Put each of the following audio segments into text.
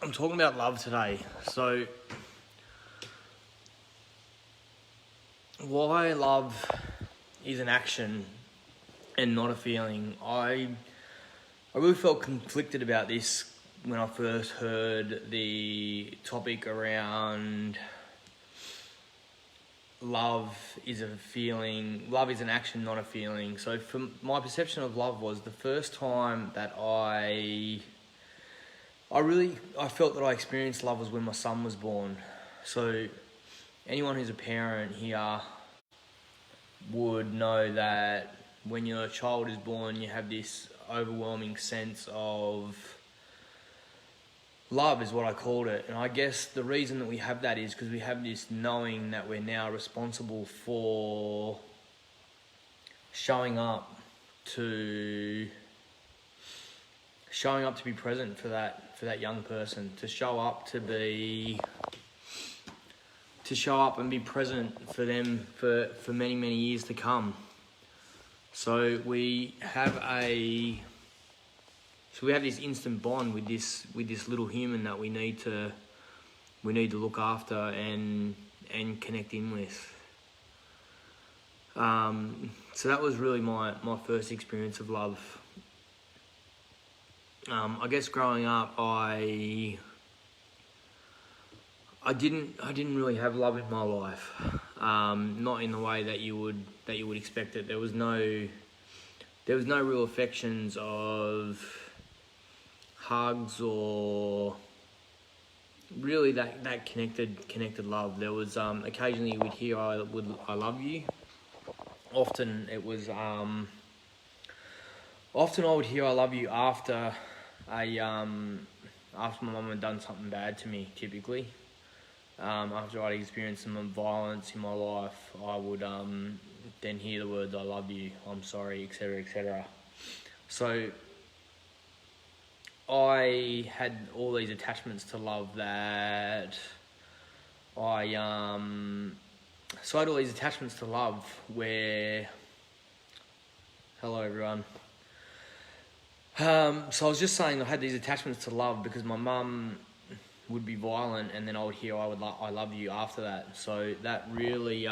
I'm talking about love today. So, why love is an action and not a feeling. I really felt conflicted about this when I first heard the topic around love is a feeling, love is an action, not a feeling. So my perception of love was the first time that I felt that I experienced love was when my son was born. So anyone who's a parent here would know that when your child is born, you have this overwhelming sense of love, is what I called it. And I guess the reason that we have that is because we have this knowing that we're now responsible for showing up to be present for that young person, to show up and be present for them for many, many years to come. So we have this instant bond with this little human that we need to look after and connect in with. So that was really my first experience of love. I guess growing up, I didn't really have love in my life. Not in the way that you would expect it. There was no real affections of hugs or really that connected love. There was occasionally we'd hear I love you. Often I would hear I love you after my mum had done something bad to me. Typically, after I'd experienced some violence in my life, I would then hear the words I love you, I'm sorry, etc., etc. So I had all these attachments to love that I had all these attachments to love where... Hello everyone. So I was just saying I had these attachments to love because my mum would be violent and then I would hear I love you after that. So that really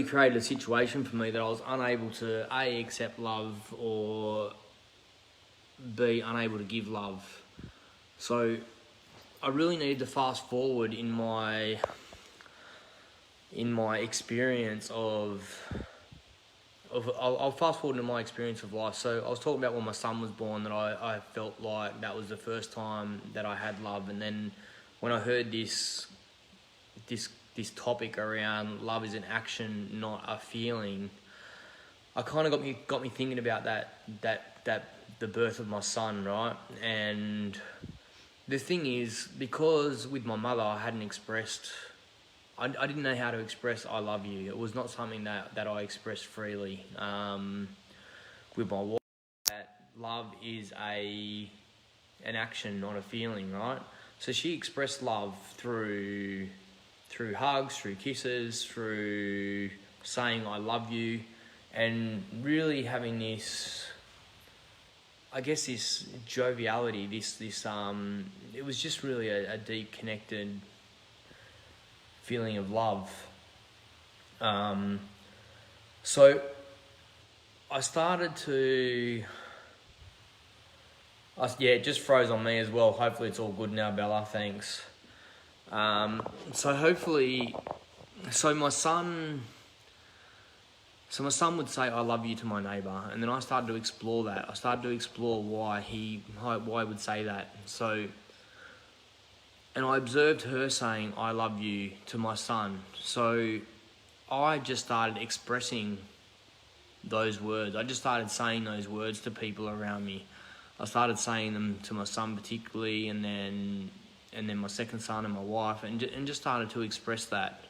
created a situation for me that I was unable to A, accept love, or B, unable to give love. So I really needed to fast forward in my experience I'll fast forward into my experience of life. So I was talking about when my son was born that I felt like that was the first time that I had love. And then when I heard this topic around love is an action, not a feeling, I kind of got me thinking about that the birth of my son, right? And the thing is, because with my mother I hadn't expressed, I didn't know how to express I love you. It was not something that I expressed freely with my wife. That love is an action, not a feeling, right? So she expressed love through hugs, through kisses, through saying I love you, and really having this, I guess, this joviality, this it was just really a deep connected feeling of love. So I started to... it just froze on me as well. Hopefully it's all good now, Bella, thanks. So my son would say I love you to my neighbour, and then I started to explore that. I started to explore why he would say that. And I observed her saying I love you to my son. So I just started expressing those words. I just started saying those words to people around me. I started saying them to my son particularly, and then my second son and my wife, and just started to express that.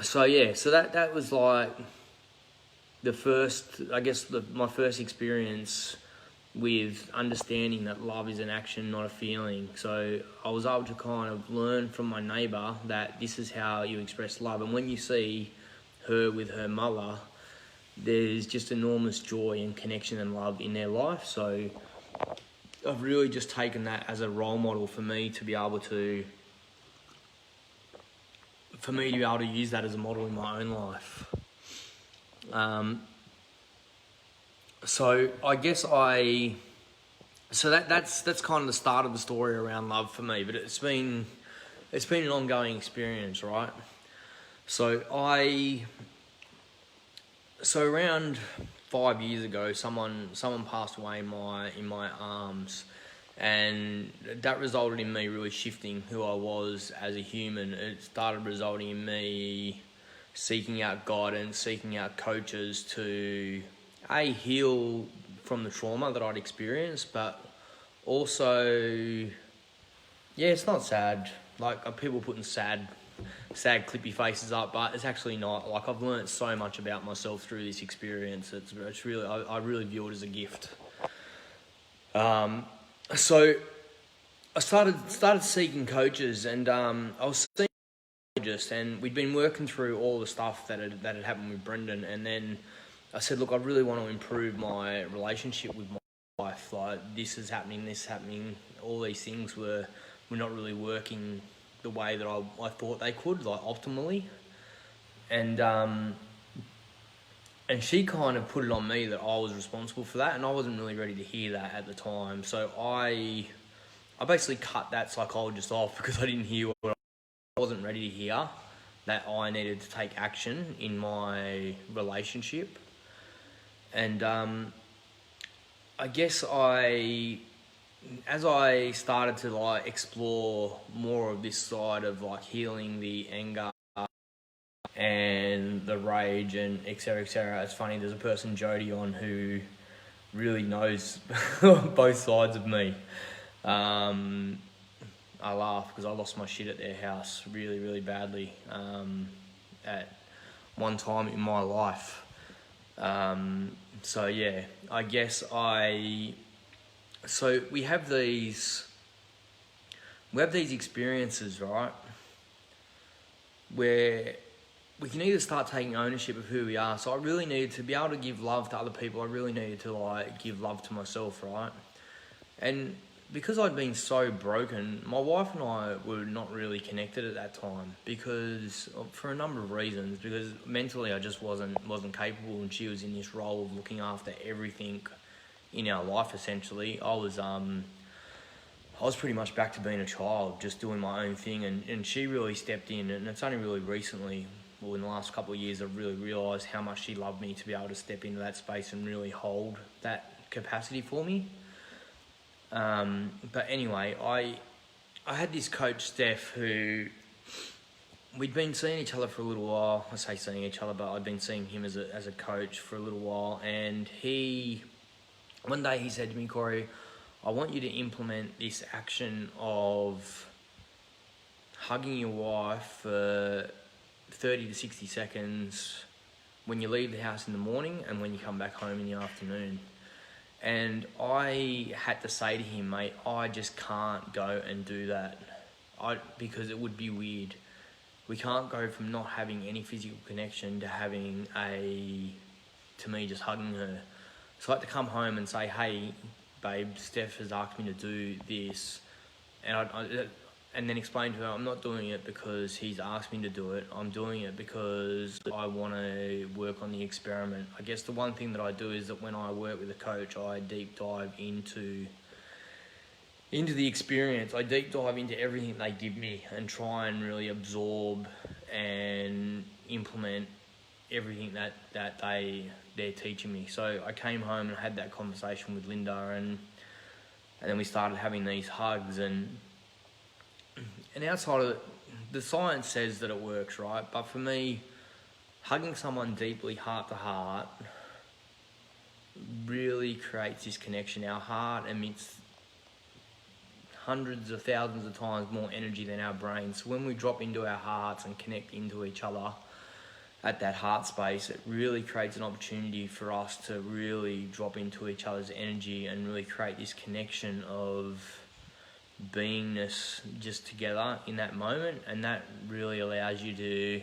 So that was like the first, I guess, my first experience with understanding that love is an action, not a feeling. So I was able to kind of learn from my neighbour that this is how you express love. And when you see her with her mother, there's just enormous joy and connection and love in their life. So I've really just taken that as a role model for me to be able to use that as a model in my own life. So I guess that's kind of the start of the story around love for me, but it's been an ongoing experience, right? So around 5 years ago, someone passed away in my arms, and that resulted in me really shifting who I was as a human. It started resulting in me seeking out guidance, seeking out coaches to heal from the trauma that I'd experienced, but also, it's not sad. Like, people putting sad clippy faces up, but it's actually not. Like, I've learned so much about myself through this experience. It's really, I really view it as a gift. So I started seeking coaches, and I was seeing psychologists, and we'd been working through all the stuff that had happened with Brendan, and then I said, look, I really want to improve my relationship with my wife. Like, this is happening, all these things were not really working the way that I thought they could, like, optimally. And she kind of put it on me that I was responsible for that, and I wasn't really ready to hear that at the time. So I basically cut that psychologist off because I didn't hear what I wasn't ready to hear, that I needed to take action in my relationship. And I guess as I started to like explore more of this side of like healing the anger and the rage and etc. It's funny, there's a person, Jody, on who really knows both sides of me. I laugh because I lost my shit at their house really, really badly at one time in my life. So yeah, I guess so we have these experiences, right, where we can either start taking ownership of who we are. So I really needed to be able to give love to other people. I really needed to like give love to myself, right? And because I'd been so broken, my wife and I were not really connected at that time because for a number of reasons. Because mentally I just wasn't capable, and she was in this role of looking after everything in our life. Essentially, I was pretty much back to being a child, just doing my own thing, and she really stepped in. And it's only really recently, well, in the last couple of years, I've really realised how much she loved me to be able to step into that space and really hold that capacity for me. But anyway, I had this coach, Steph, who we'd been seeing each other for a little while. I say seeing each other, but I'd been seeing him as a coach for a little while. And one day he said to me, Corey, I want you to implement this action of hugging your wife for 30 to 60 seconds when you leave the house in the morning and when you come back home in the afternoon. And I had to say to him, mate, I just can't go and do that because it would be weird. We can't go from not having any physical connection to me just hugging her. So I had to come home and say, hey, babe, Steph has asked me to do this. And then explain to her, I'm not doing it because he's asked me to do it. I'm doing it because I want to work on the experiment. I guess the one thing that I do is that when I work with a coach, I deep dive into the experience. I deep dive into everything they give me and try and really absorb and implement everything that they're teaching me. So I came home and had that conversation with Linda, and then we started having these hugs, and outside of it, the science says that it works, right? But for me, hugging someone deeply, heart to heart, really creates this connection. Our heart emits hundreds of thousands of times more energy than our brain. So when we drop into our hearts and connect into each other at that heart space, it really creates an opportunity for us to really drop into each other's energy and really create this connection of beingness just together in that moment. And that really allows you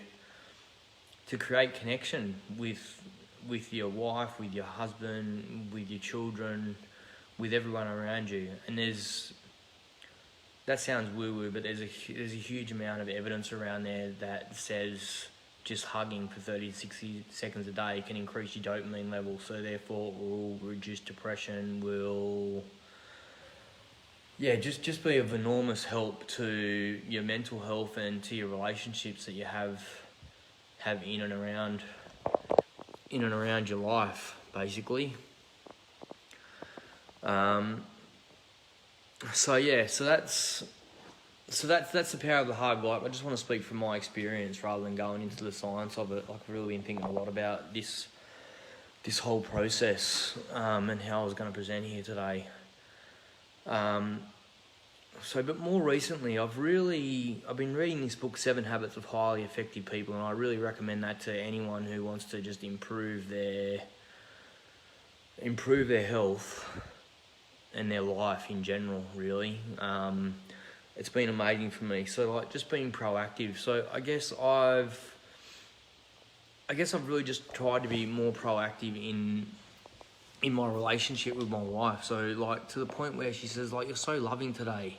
to create connection with with your wife, with your husband, with your children, with everyone around you. And that sounds woo-woo, but there's a huge amount of evidence around there that says just hugging for 30 to 60 seconds a day can increase your dopamine level, so therefore it will reduce depression, will just be of enormous help to your mental health and to your relationships that you have in and around your life, basically. So that's the power of the hug. Like, I just want to speak from my experience rather than going into the science of it. Like, I've really been thinking a lot about this whole process and how I was going to present here today. But more recently, I've been reading this book, 7 Habits of Highly Effective People, and I really recommend that to anyone who wants to just improve their health and their life in general, really. It's been amazing for me. So, like, just being proactive. So I guess I've really just tried to be more proactive in my relationship with my wife. So, like, to the point where she says, like, you're so loving today.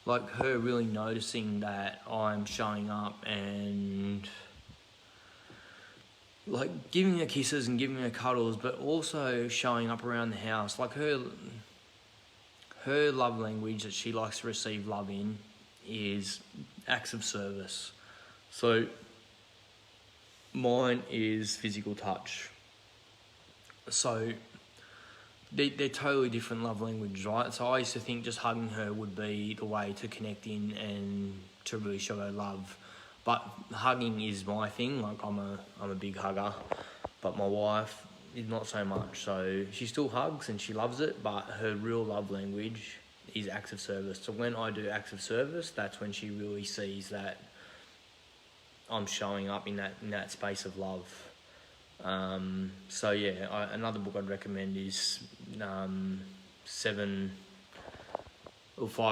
Like, her really noticing that I'm showing up and, like, giving her kisses and giving her cuddles, but also showing up around the house. Like, her love language that she likes to receive love in is acts of service. So mine is physical touch. So they're totally different love languages, right? So I used to think just hugging her would be the way to connect in and to really show her love. But hugging is my thing. Like, I'm a big hugger, but my wife is not so much. So she still hugs and she loves it, but her real love language is acts of service. So when I do acts of service, that's when she really sees that I'm showing up in that space of love. Another book I'd recommend is 5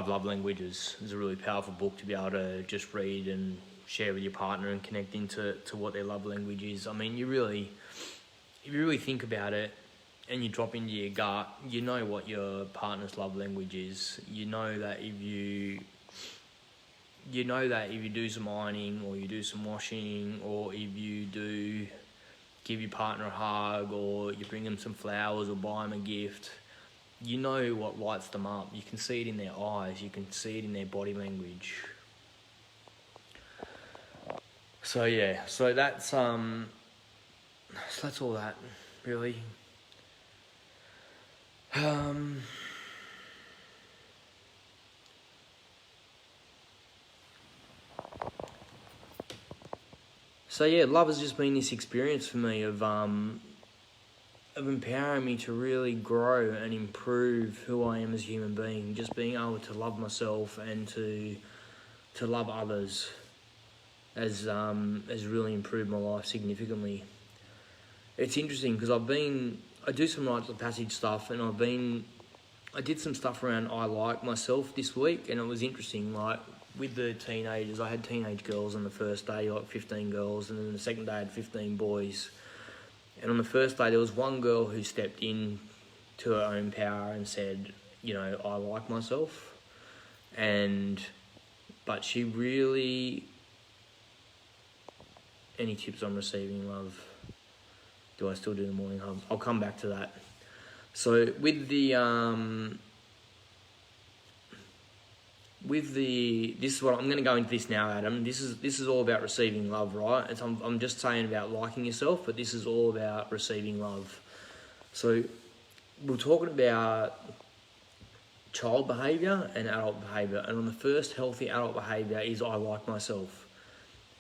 Love Languages. It's a really powerful book to be able to just read and share with your partner and connect into what their love language is. I mean, if you really think about it and you drop into your gut, you know what your partner's love language is. You know that if you do some ironing, or you do some washing, or if you do give your partner a hug, or you bring them some flowers or buy them a gift, you know what lights them up. You can see it in their eyes. You can see it in their body language. So that's all that, really. Love has just been this experience for me of empowering me to really grow and improve who I am as a human being. Just being able to love myself and to love others has really improved my life significantly. It's interesting because I do some rites of passage stuff, and I did some stuff around I like myself this week, and it was interesting. Like, with the teenagers, I had teenage girls on the first day, like 15 girls, and then the second day I had 15 boys. And on the first day, there was one girl who stepped in to her own power and said, you know, I like myself. But she really... Any tips on receiving love? Do I still do the morning hug? I'll come back to that. So with the this is what I'm going to go into this now, Adam. This is all about receiving love, right? I'm just saying about liking yourself, but this is all about receiving love. So we're talking about child behaviour and adult behaviour, and on the first healthy adult behaviour is I like myself.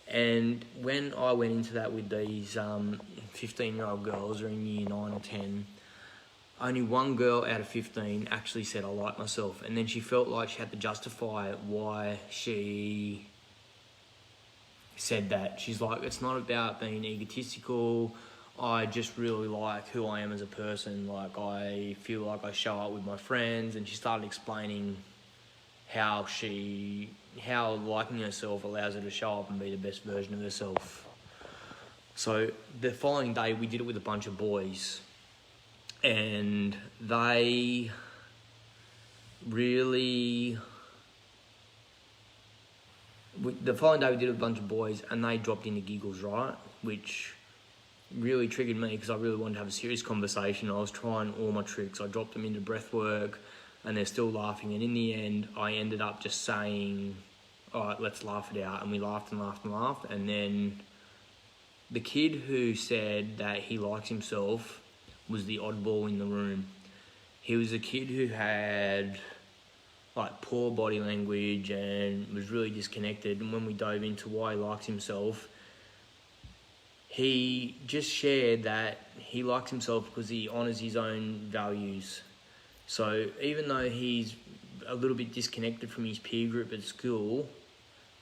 And when I went into that with these 15-year-old girls, or in year 9 or 10, only one girl out of 15 actually said, I like myself. And then she felt like she had to justify why she said that. She's like, it's not about being egotistical. I just really like who I am as a person. Like, I feel like I show up with my friends. And she started explaining how liking herself allows her to show up and be the best version of herself. So the following day, we did it with a bunch of boys, and they really... the following day we did it with a bunch of boys, and they dropped into giggles, right? Which really triggered me, because I really wanted to have a serious conversation. I was trying all my tricks. I dropped them into breath work, and they're still laughing. And in the end, I ended up just saying, all right, let's laugh it out. And we laughed and laughed and laughed. And then the kid who said that he likes himself was the oddball in the room. He was a kid who had like poor body language and was really disconnected. And when we dove into why he likes himself, he just shared that he likes himself because he honours his own values. So even though he's a little bit disconnected from his peer group at school,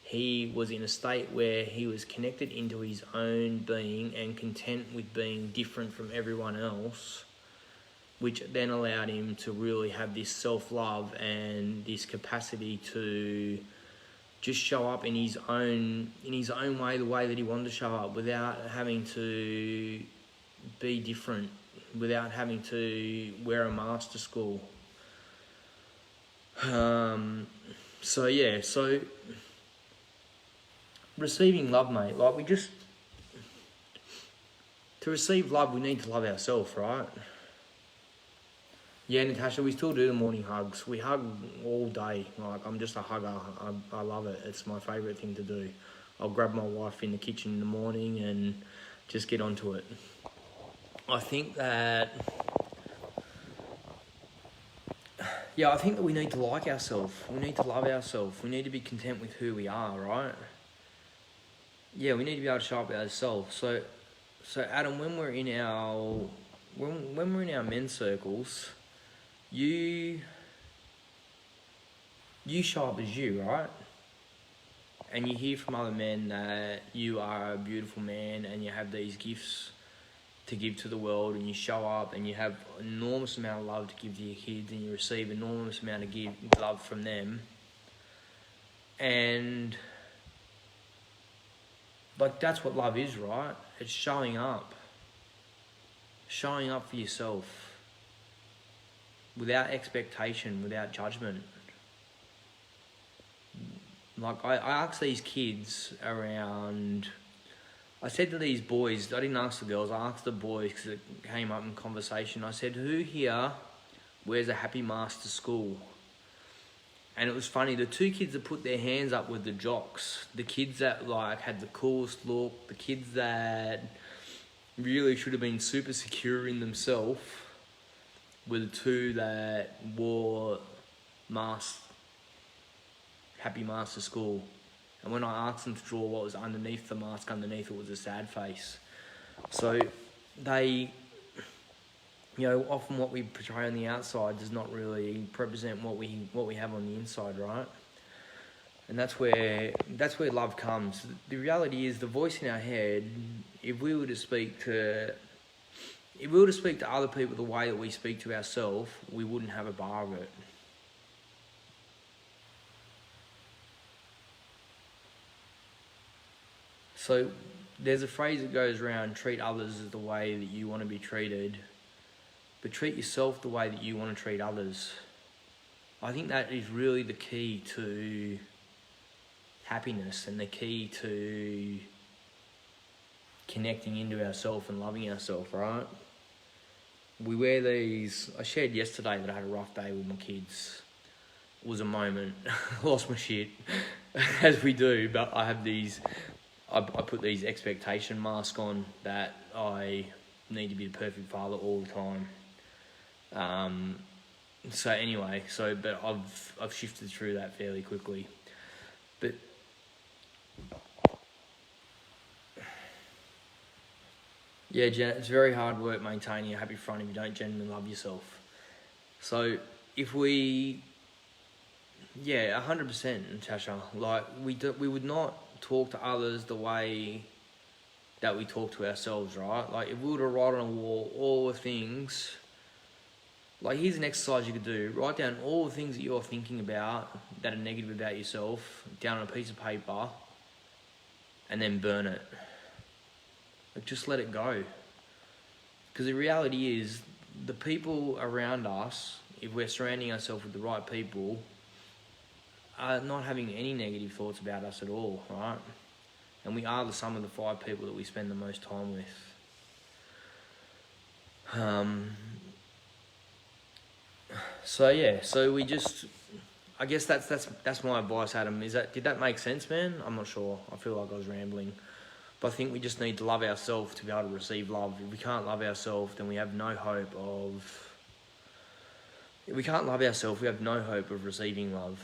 he was in a state where he was connected into his own being and content with being different from everyone else, which then allowed him to really have this self-love and this capacity to just show up in his own way, the way that he wanted to show up, without having to be different, without having to wear a mask to school. So receiving love, mate, to receive love, we need to love ourselves, right? Yeah, Natasha, we still do the morning hugs. We hug all day. Like, I'm just a hugger. I love it. It's my favourite thing to do. I'll grab my wife in the kitchen in the morning and just get onto it. I think that we need to like ourselves. We need to love ourselves. We need to be content with who we are, right? Yeah, we need to be able to show up ourselves. So Adam, when we're in our men's circles, you show up as you, right? And you hear from other men that you are a beautiful man and you have these gifts to give to the world, and you show up and you have an enormous amount of love to give to your kids, and you receive an enormous amount of love from them. And like, that's what love is, right? It's showing up for yourself without expectation, without judgment. Like, I asked these kids around... I said to these boys, I didn't ask the girls, I asked the boys because it came up in conversation. I said, who here wears a happy mask to school? And it was funny, the two kids that put their hands up were the jocks. The kids that like had the coolest look, the kids that really should have been super secure in themselves were the two that wore masks, happy masks to school. And when I asked them to draw what was underneath the mask, underneath it was a sad face. So they, often what we portray on the outside does not really represent what we have on the inside, right? And that's where love comes. The reality is, the voice in our head, if we were to speak to other people the way that we speak to ourselves, we wouldn't have a bar of it. So there's a phrase that goes around, treat others the way that you want to be treated, but treat yourself the way that you want to treat others. I think that is really the key to happiness and the key to connecting into ourselves and loving ourselves, right? We wear these... I shared yesterday that I had a rough day with my kids. It was a moment. I lost my shit, as we do, but I have these... I put these expectation masks on that I need to be the perfect father all the time. But I've shifted through that fairly quickly. But yeah, Jen, it's very hard work maintaining a happy front if you don't genuinely love yourself. So if we, 100%, Natasha, like we would not talk to others the way that we talk to ourselves, right? Like, if we were to write on a wall all the things, like, here's an exercise you could do. Write down all the things that you're thinking about that are negative about yourself down on a piece of paper and then burn it. Like, just let it go. Because the reality is, the people around us, if we're surrounding ourselves with the right people, are not having any negative thoughts about us at all, right? And we are the sum of the 5 people that we spend the most time with. So yeah, so we just, I guess that's my advice, Adam. Did that make sense, man? I'm not sure. I feel like I was rambling. But I think we just need to love ourselves to be able to receive love. If we can't love ourselves, then we have no hope of... If we can't love ourselves, we have no hope of receiving love.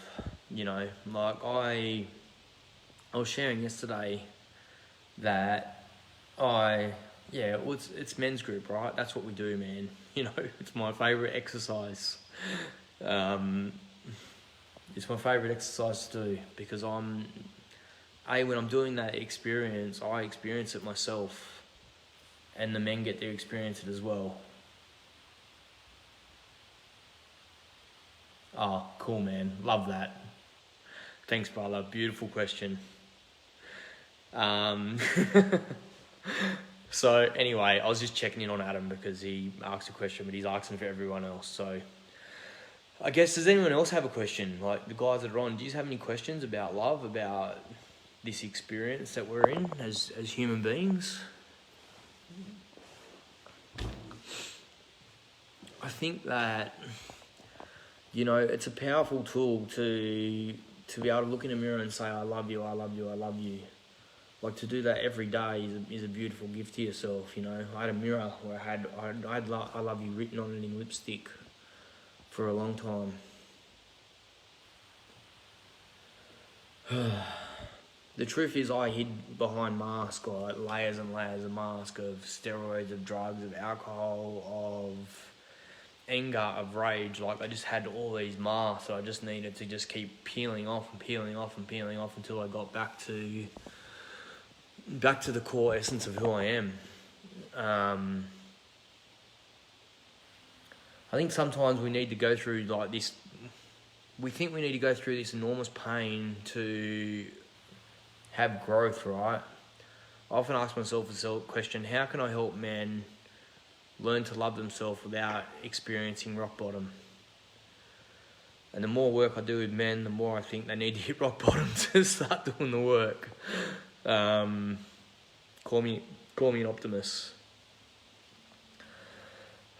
You know, like I was sharing yesterday that it's men's group, right? That's what we do, man. You know, it's my favourite exercise. It's my favourite exercise to do because when I'm doing that experience, I experience it myself, and the men get to experience it as well. Oh, cool, man. Love that. Thanks, brother. Beautiful question. So anyway, I was just checking in on Adam because he asked a question, but he's asking for everyone else. So I guess, does anyone else have a question? Like the guys that are on, do you have any questions about love, about this experience that we're in as human beings? I think that, you know, it's a powerful tool to be able to look in a mirror and say, I love you, I love you, I love you. Like, to do that every day is a beautiful gift to yourself, you know. I had a mirror where I had I love you written on it in lipstick for a long time. The truth is, I hid behind masks, like layers and layers of masks of steroids, of drugs, of alcohol, of anger, of rage. Like, I just had all these masks that I just needed to just keep peeling off and peeling off and peeling off until I got back to the core essence of who I am. I think sometimes we need to go through like this. We think we need to go through this enormous pain to have growth, right? I often ask myself the question, how can I help men learn to love themselves without experiencing rock bottom? And the more work I do with men, the more I think they need to hit rock bottom to start doing the work. Call me an optimist.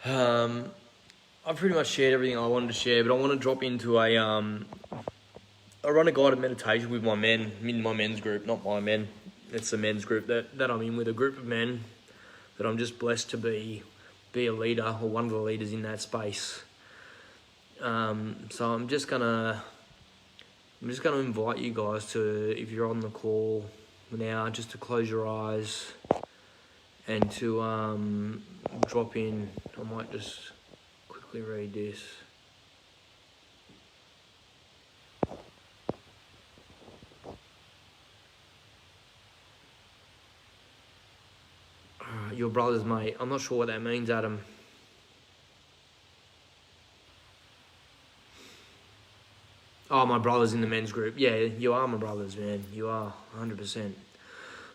I've pretty much shared everything I wanted to share, but I want to drop into I run a guided meditation with my men, in my men's group, not my men. It's a men's group that I'm in with, a group of men that I'm just blessed to be a leader or one of the leaders in that space. So I'm just gonna invite you guys to, if you're on the call now, just to close your eyes and to drop in. I might just quickly read this. Your brother's mate. I'm not sure what that means, Adam. Oh, my brother's in the men's group. Yeah, you are my brothers, man. You are, 100%.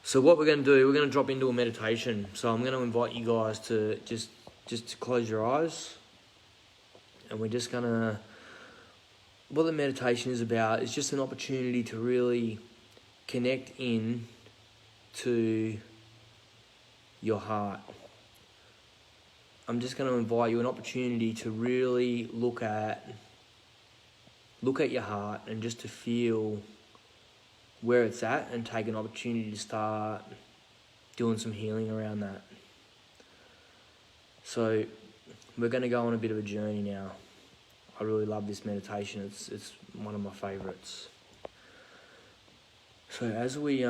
So what we're going to do, we're going to drop into a meditation. So I'm going to invite you guys to just to close your eyes. And we're just going to... What the meditation is about is just an opportunity to really connect in to your heart. I'm just going to invite you an opportunity to really look at your heart and just to feel where it's at and take an opportunity to start doing some healing around that. So we're going to go on a bit of a journey now. I really love this meditation. It's one of my favourites. So as we've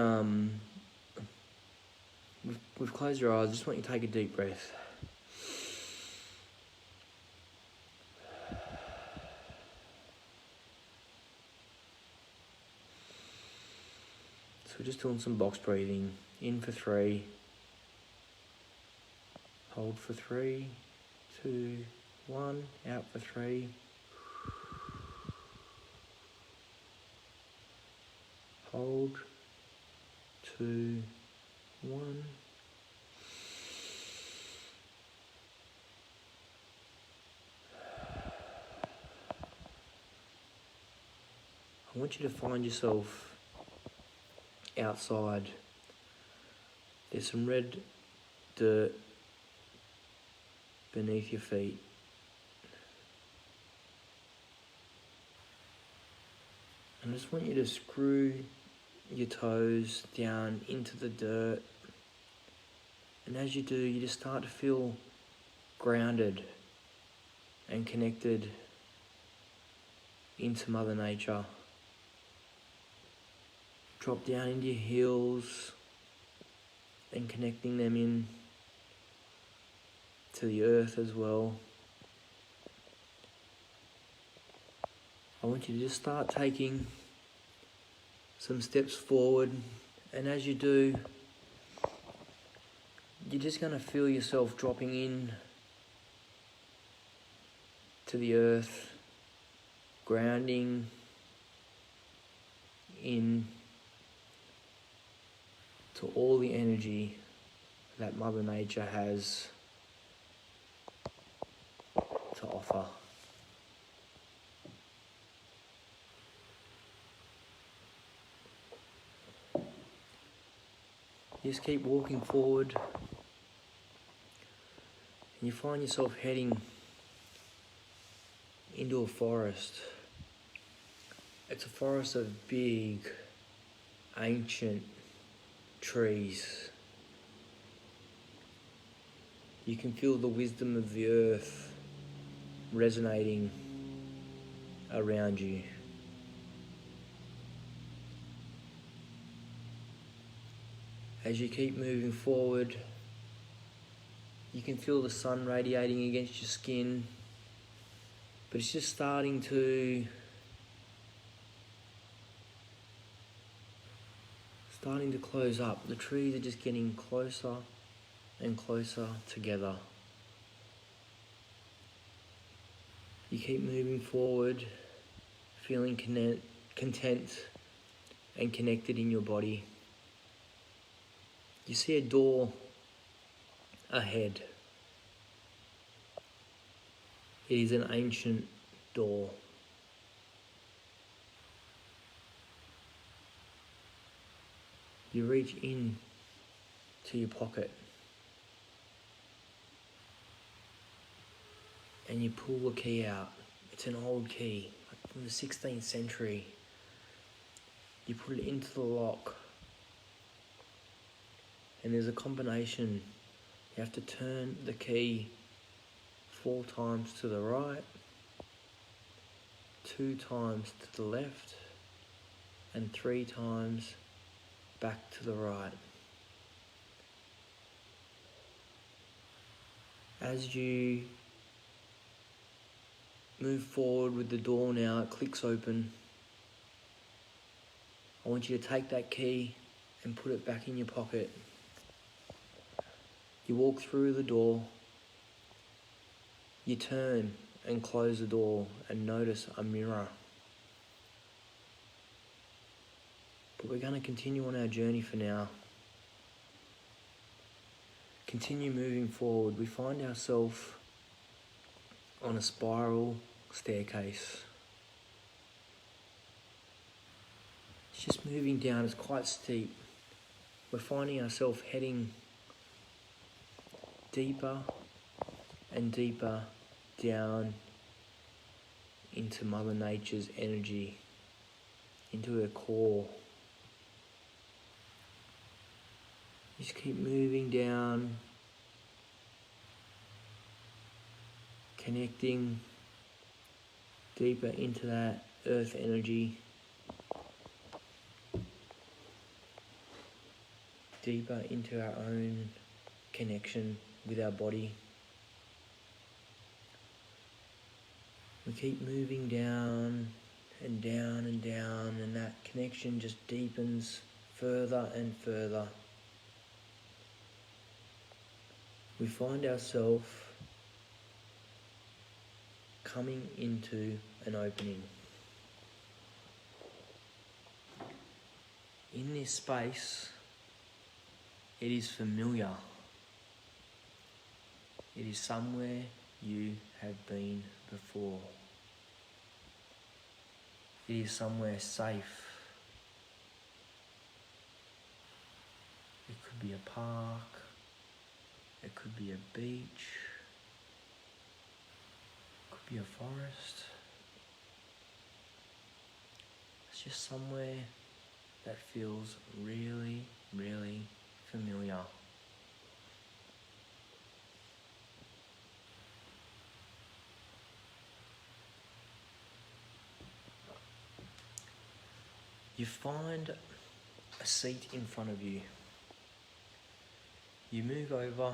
closed your eyes, I just want you to take a deep breath. So we're just doing some box breathing. In for 3. Hold for 3, 2, 1. Out for 3. Hold. 2, 1. I want you to find yourself outside. There's some red dirt beneath your feet. I just want you to screw your toes down into the dirt. And as you do, you just start to feel grounded and connected into Mother Nature. Drop down into your heels and connecting them in to the earth as well. I want you to just start taking some steps forward, and as you do, you're just going to feel yourself dropping in to the earth, grounding in to all the energy that Mother Nature has to offer. You just keep walking forward, and you find yourself heading into a forest. It's a forest of big, ancient trees. You can feel the wisdom of the earth resonating around you. As you keep moving forward, you can feel the sun radiating against your skin, but it's just starting to close up. The trees are just getting closer and closer together. You keep moving forward, feeling content and connected in your body. You see a door ahead. It is an ancient door. You reach in to your pocket and you pull the key out. It's an old key, like from the 16th century. You put it into the lock, and there's a combination. You have to turn the key 4 times to the right, 2 times to the left, and 3 times back to the right. As you move forward with the door now, it clicks open. I want you to take that key and put it back in your pocket. You walk through the door, you turn and close the door and notice a mirror. But we're going to continue on our journey for now. Continue moving forward. We find ourselves on a spiral staircase. It's just moving down, it's quite steep. We're finding ourselves heading deeper and deeper down into Mother Nature's energy, into her core. Just keep moving down, connecting deeper into that earth energy, deeper into our own connection with our body. We keep moving down and down and down, and that connection just deepens further and further. We find ourselves coming into an opening. In this space, it is familiar. It is somewhere you have been before. It is somewhere safe. It could be a park. It could be a beach. It could be a forest. It's just somewhere that feels really, really familiar. You find a seat in front of you. You move over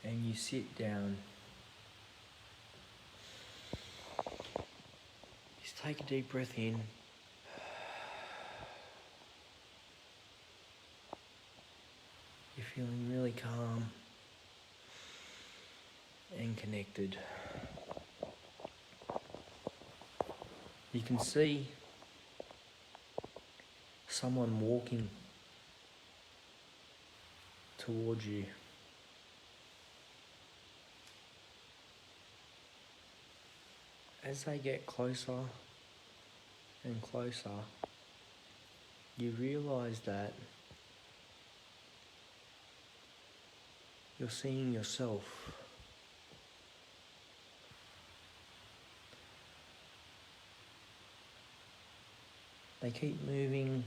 and you sit down. Just take a deep breath in. You're feeling really calm and connected. You can see someone walking towards you. As they get closer and closer, you realise that you're seeing yourself. They keep moving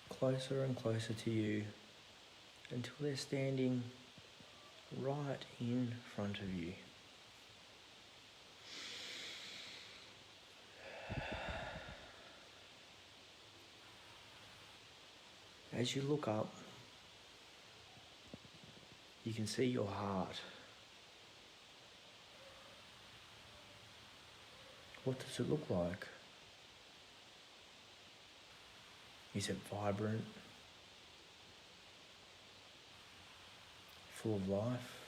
closer and closer to you until they're standing right in front of you. As you look up, you can see your heart. What does it look like? Is it vibrant? Full of life?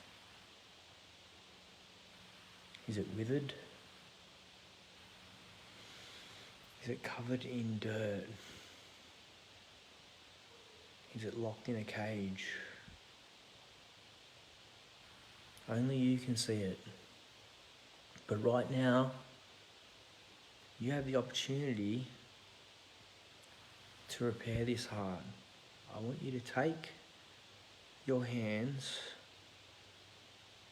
Is it withered? Is it covered in dirt? Is it locked in a cage? Only you can see it. But right now, you have the opportunity to repair this heart. I want you to take your hands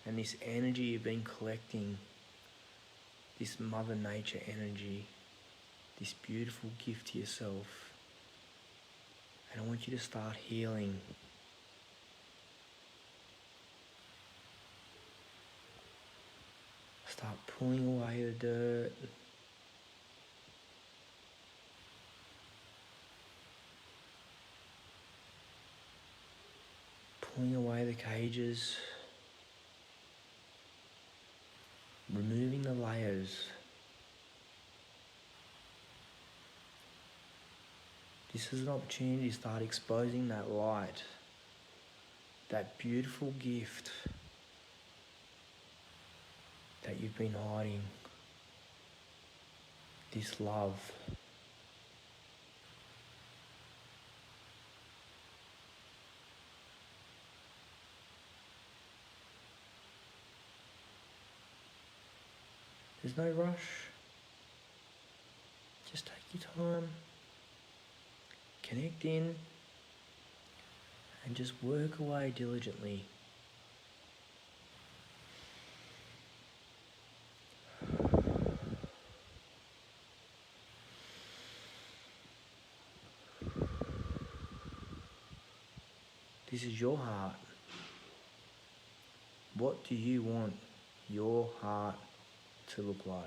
and this energy you've been collecting, this Mother Nature energy, this beautiful gift to yourself, and I want you to start healing. Start pulling away the dirt. Pulling away the cages. Removing the layers. This is an opportunity to start exposing that light, that beautiful gift that you've been hiding, this love. There's no rush. Just take your time. Connect in and just work away diligently. This is your heart. What do you want your heart to look like?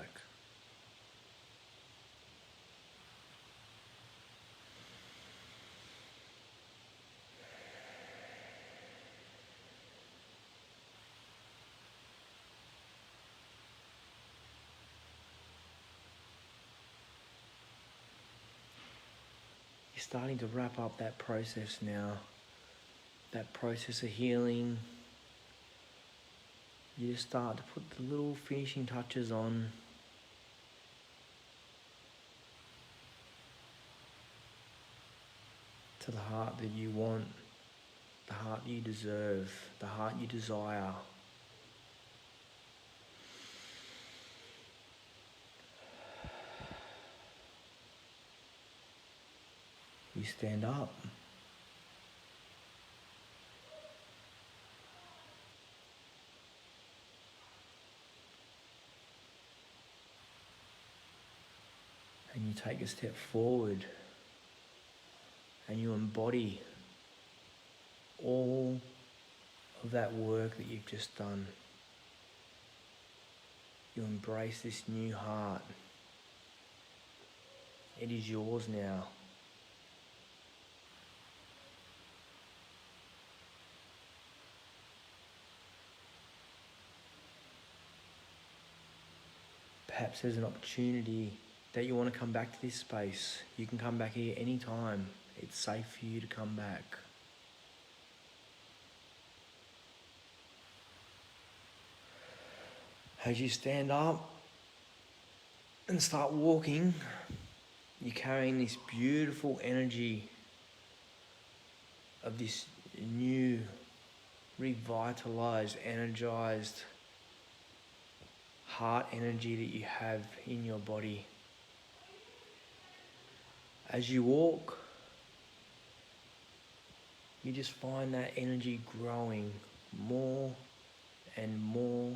You're starting to wrap up that process now, that process of healing. You just start to put the little finishing touches on. To the heart that you want, the heart you deserve, the heart you desire. stand up. And you take a step forward and you embody all of that work that you've just done. You embrace this new heart. It is yours now. Perhaps there's an opportunity that you want to come back to this space. You can come back here anytime. It's safe for you to come back. As you stand up and start walking, you're carrying this beautiful energy of this new, revitalized, energized heart energy that you have in your body. As you walk, you just find that energy growing more and more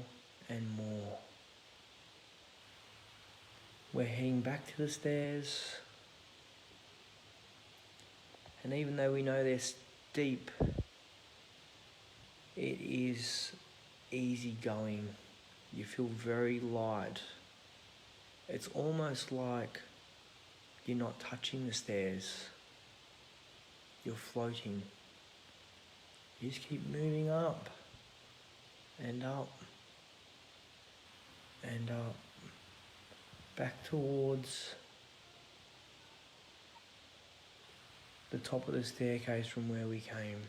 and more. We're heading back to the stairs, and even though we know they're steep, it is easy going. You feel very light. It's almost like you're not touching the stairs. You're floating. You just keep moving up and up and up, back towards the top of the staircase from where we came.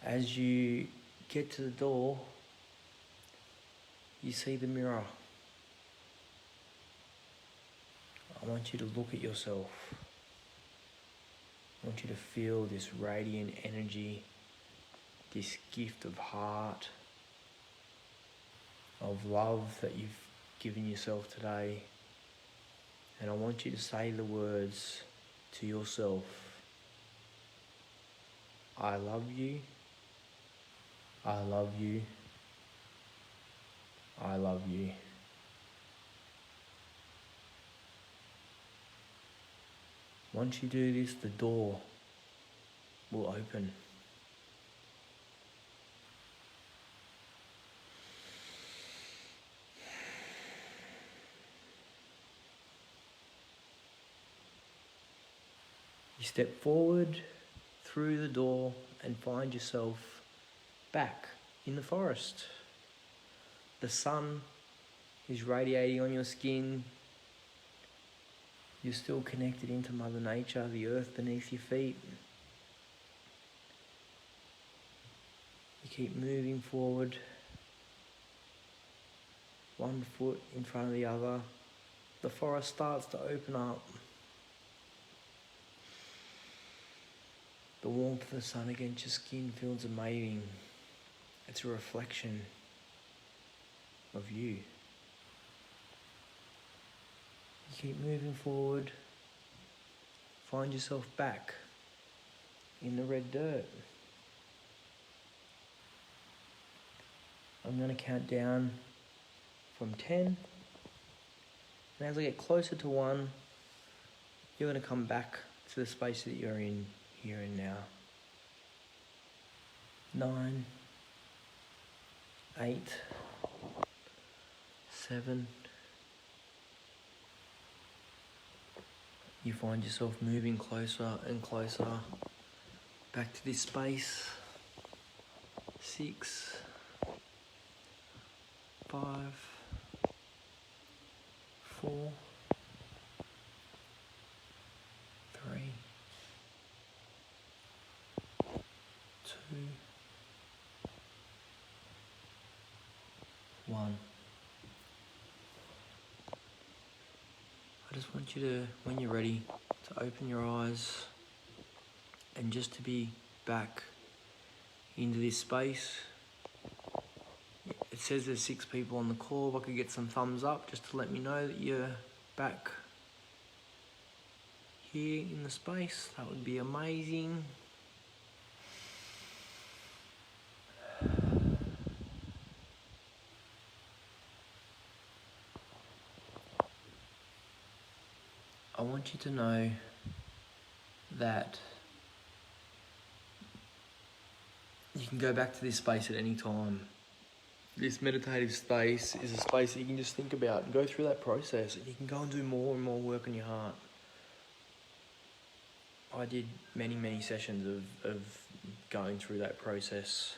As you get to the door, you see the mirror. I want you to look at yourself. I want you to feel this radiant energy, this gift of heart, of love that you've given yourself today. And I want you to say the words to yourself. I love you. I love you. I love you. Once you do this, the door will open. You step forward through the door and find yourself back in the forest. The sun is radiating on your skin. You're still connected into Mother Nature, the earth beneath your feet. You keep moving forward, one foot in front of the other. The forest starts to open up. The warmth of the sun against your skin feels amazing. It's a reflection of you. You keep moving forward, find yourself back in the red dirt. I'm going to count down from 10, and as I get closer to 1, you're going to come back to the space that you're in here and now. 9, 8, 7. You find yourself moving closer and closer back to this space. 6, 5, 4, 3, 2, 1. I just want you to, when you're ready, to open your eyes and just to be back into this space it says there's 6 people on the call. If I could get some thumbs up just to let me know that you're back here in the space, that would be amazing. I want you to know that you can go back to this space at any time. This meditative space is a space that you can just think about and go through that process, and you can go and do more and more work on your heart. I did many sessions of going through that process.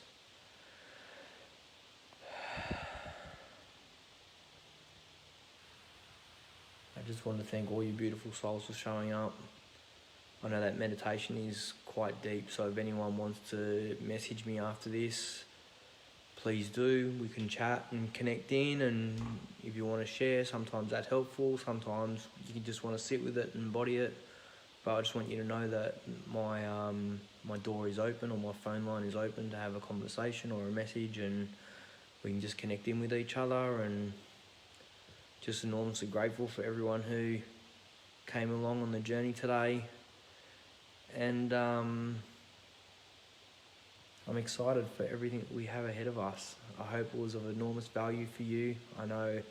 I just want to thank all you beautiful souls for showing up. I know that meditation is quite deep, so if anyone wants to message me after this, please do. We can chat and connect in, and if you want to share, sometimes that's helpful. Sometimes you just want to sit with it and embody it. But I just want you to know that my door is open, or my phone line is open to have a conversation or a message, and we can just connect in with each other. And just enormously grateful for everyone who came along on the journey today. And I'm excited for everything that we have ahead of us. I hope it was of enormous value for you. I know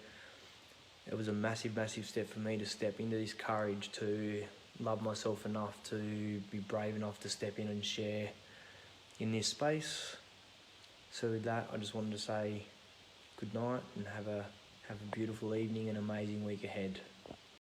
it was a massive step for me to step into this courage, to love myself enough to be brave enough to step in and share in this space. So with that, I just wanted to say good night and have a beautiful evening and amazing week ahead.